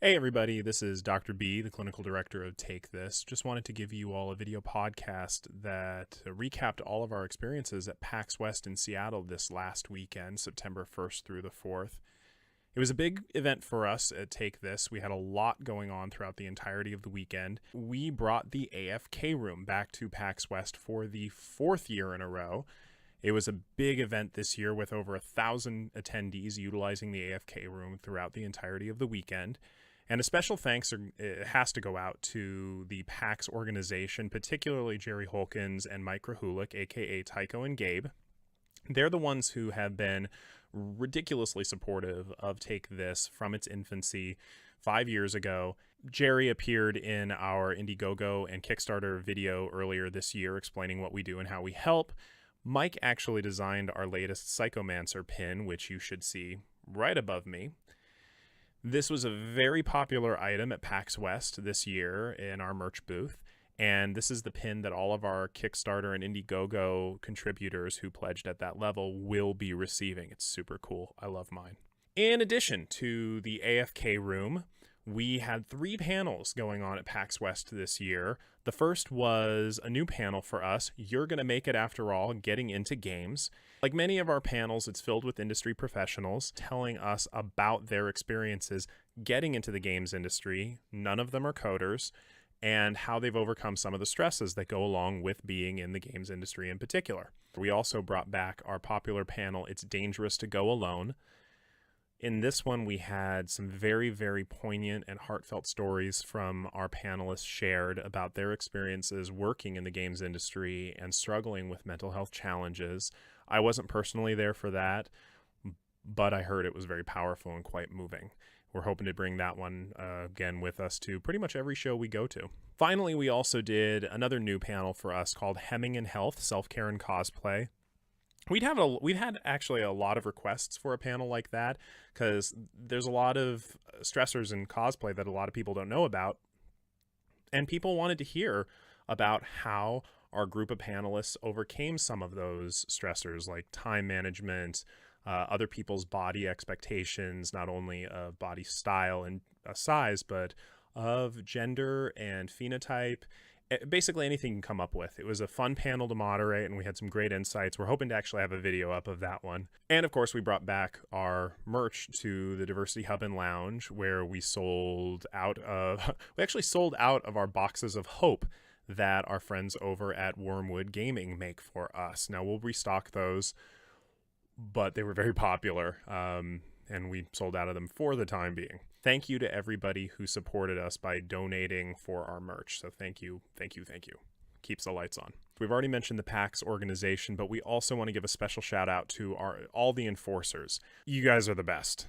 Hey everybody, this is Dr. B, the clinical director of Take This. Just wanted to give you all a video podcast that recapped all of our experiences at PAX West in Seattle this last weekend, September 1st through the 4th. It was a big event for us at Take This. We had a lot going on throughout the entirety of the weekend. We brought the AFK room back to PAX West for the 4th year in a row. It was a big event this year with over 1,000 attendees utilizing the AFK room throughout the entirety of the weekend. And a special thanks has to go out to the PAX organization, particularly Jerry Holkins and Mike Krahulik, aka Tycho and Gabe. They're the ones who have been ridiculously supportive of Take This from its infancy 5 years ago. Jerry appeared in our Indiegogo and Kickstarter video earlier this year explaining what we do and how we help. Mike actually designed our latest Psychomancer pin, which you should see right above me. This was a very popular item at PAX West this year in our merch booth, and this is the pin that all of our Kickstarter and Indiegogo contributors who pledged at that level will be receiving. It's super cool. I love mine. In addition to the AFK room, we had 3 panels going on at PAX West this year. The first was a new panel for us, You're Gonna Make It After All, Getting Into Games. Like many of our panels, it's filled with industry professionals telling us about their experiences getting into the games industry. None of them are coders, and how they've overcome some of the stresses that go along with being in the games industry in particular. We also brought back our popular panel, It's Dangerous to Go Alone. In this one, we had some very, very poignant and heartfelt stories from our panelists shared about their experiences working in the games industry and struggling with mental health challenges. I wasn't personally there for that, but I heard it was very powerful and quite moving. We're hoping to bring that one again with us to pretty much every show we go to. Finally, we also did another new panel for us called Hemming in Health, Self-Care and Cosplay. We've had actually a lot of requests for a panel like that because there's a lot of stressors in cosplay that a lot of people don't know about, and people wanted to hear about how our group of panelists overcame some of those stressors like time management, other people's body expectations, not only of body style and size, but of gender and phenotype. Basically anything you can come up with. It was a fun panel to moderate, and we had some great insights. We're hoping to actually have a video up of that one. And of course, we brought back our merch to the Diversity Hub and Lounge, where we actually sold out of our boxes of hope that our friends over at Wormwood Gaming make for us. Now, we'll restock those, but they were very popular, and we sold out of them for the time being. Thank you to everybody who supported us by donating for our merch. So thank you, thank you, thank you. Keeps the lights on. We've already mentioned the PAX organization, but we also want to give a special shout out to all the enforcers. You guys are the best,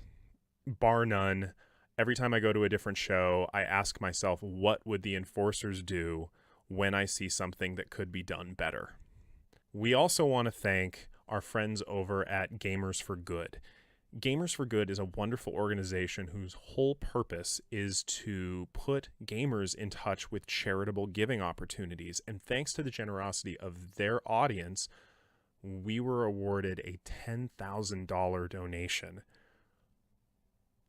bar none. Every time I go to a different show, I ask myself, what would the enforcers do when I see something that could be done better? We also want to thank our friends over at Gamers for Good. Gamers for Good is a wonderful organization whose whole purpose is to put gamers in touch with charitable giving opportunities. And thanks to the generosity of their audience, we were awarded a $10,000 donation.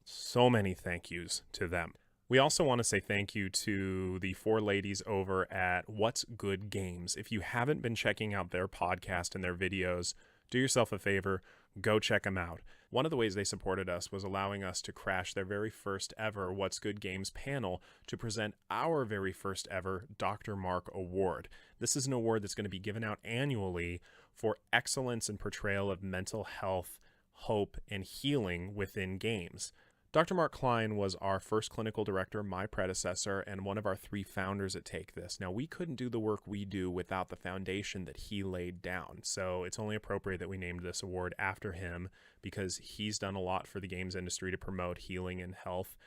So many thank yous to them. We also want to say thank you to the 4 ladies over at What's Good Games. If you haven't been checking out their podcast and their videos, do yourself a favor, go check them out. One of the ways they supported us was allowing us to crash their very first ever What's Good Games panel to present our very first ever Dr. Mark Award. This is an award that's going to be given out annually for excellence in portrayal of mental health, hope, and healing within games. Dr. Mark Klein was our first clinical director, my predecessor, and one of our 3 founders at Take This. Now, we couldn't do the work we do without the foundation that he laid down, so it's only appropriate that we named this award after him because he's done a lot for the games industry to promote healing and health.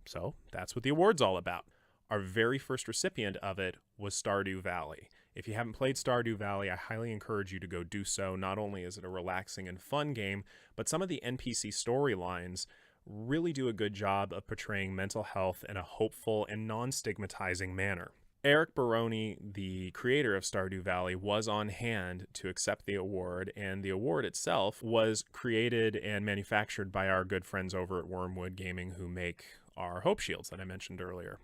So that's what the award's all about. Our very first recipient of it was Stardew Valley. If you haven't played Stardew Valley, I highly encourage you to go do so. Not only is it a relaxing and fun game, but some of the NPC storylines really do a good job of portraying mental health in a hopeful and non-stigmatizing manner. Eric Baroni, the creator of Stardew Valley, was on hand to accept the award, and the award itself was created and manufactured by our good friends over at Wormwood Gaming, who make our Hope Shields that I mentioned earlier.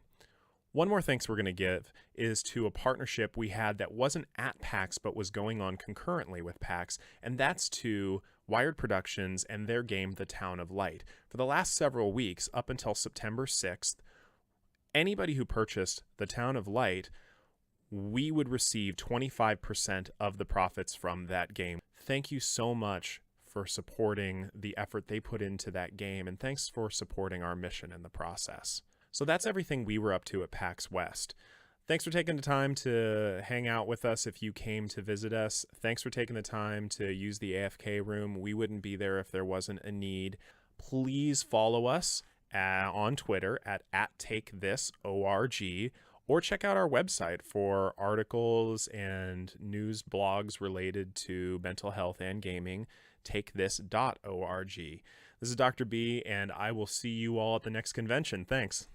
One more thanks we're going to give is to a partnership we had that wasn't at PAX but was going on concurrently with PAX, and that's to Wired Productions and their game The Town of Light. For the last several weeks, up until September 6th, anybody who purchased The Town of Light, we would receive 25% of the profits from that game. Thank you so much for supporting the effort they put into that game, and thanks for supporting our mission in the process. So that's everything we were up to at PAX West. Thanks for taking the time to hang out with us if you came to visit us. Thanks for taking the time to use the AFK room. We wouldn't be there if there wasn't a need. Please follow us on Twitter at @TakeThisORG, or check out our website for articles and news blogs related to mental health and gaming, takethis.org. This is Dr. B, and I will see you all at the next convention. Thanks.